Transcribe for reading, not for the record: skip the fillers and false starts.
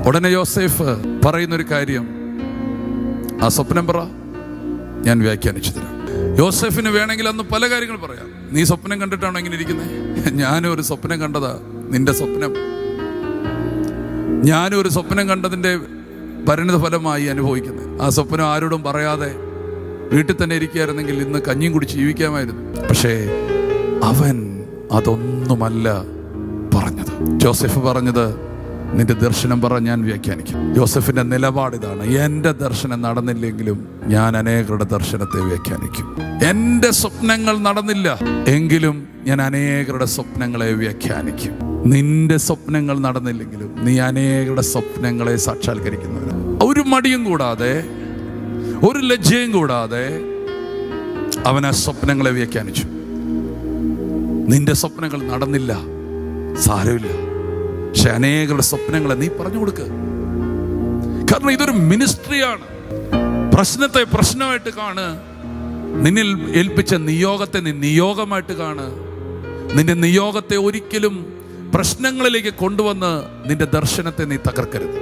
ഉടനെ യോസേഫ് പറയുന്നൊരു കാര്യം, ആ സ്വപ്നം പറ, ഞാൻ വ്യാഖ്യാനിച്ചു തരാം. യോസേഫിന് വേണമെങ്കിൽ അന്ന് പല കാര്യങ്ങൾ പറയാം. നീ സ്വപ്നം കണ്ടിട്ടാണോ ഇങ്ങനെ ഇരിക്കുന്നത്? ഞാനും ഒരു സ്വപ്നം കണ്ടതാ. നിന്റെ സ്വപ്നം, ഞാനും ഒരു സ്വപ്നം കണ്ടതിൻ്റെ പരിണിത ഫലമായി അനുഭവിക്കുന്നത്. ആ സ്വപ്നം ആരോടും പറയാതെ വീട്ടിൽ തന്നെ ഇരിക്കുകയായിരുന്നെങ്കിൽ ഇന്ന് കഞ്ഞിയും കുടിച്ച് ജീവിക്കാമായിരുന്നു. പക്ഷേ അവൻ അതൊന്നുമല്ല പറഞ്ഞത്. ജോസഫ് പറഞ്ഞത്, നിന്റെ ദർശനം പറ, ഞാൻ വ്യാഖ്യാനിക്കും. ജോസഫിന്റെ നിലപാടിതാണ്, എൻ്റെ ദർശനം നടന്നില്ലെങ്കിലും ഞാൻ അനേകരുടെ ദർശനത്തെ വ്യാഖ്യാനിക്കും. എൻ്റെ സ്വപ്നങ്ങൾ നടന്നില്ല എങ്കിലും ഞാൻ അനേകരുടെ സ്വപ്നങ്ങളെ വ്യാഖ്യാനിക്കും. നിന്റെ സ്വപ്നങ്ങൾ നടന്നില്ലെങ്കിലും നീ അനേകരുടെ സ്വപ്നങ്ങളെ സാക്ഷാത്കരിക്കുന്നവരാണ്. ഒരു മടിയും കൂടാതെ, ഒരു ലജ്ജയും കൂടാതെ അവൻ ആ സ്വപ്നങ്ങളെ വ്യാഖ്യാനിച്ചു. നിന്റെ സ്വപ്നങ്ങൾ നടന്നില്ല, സാരമില്ല, പക്ഷെ അനേകരുടെ സ്വപ്നങ്ങളെ നീ പറഞ്ഞു കൊടുക്കുക. കാരണം ഇതൊരു മിനിസ്ട്രിയാണ്. പ്രശ്നത്തെ പ്രശ്നമായിട്ട് കാണ്, നിന്നിൽ ഏൽപ്പിച്ച നിയോഗത്തെ നീ നിയോഗമായിട്ട് കാണ്. നിന്റെ നിയോഗത്തെ ഒരിക്കലും പ്രശ്നങ്ങളിലേക്ക് കൊണ്ടുവന്ന് നിന്റെ ദർശനത്തെ നീ തകർക്കരുത്.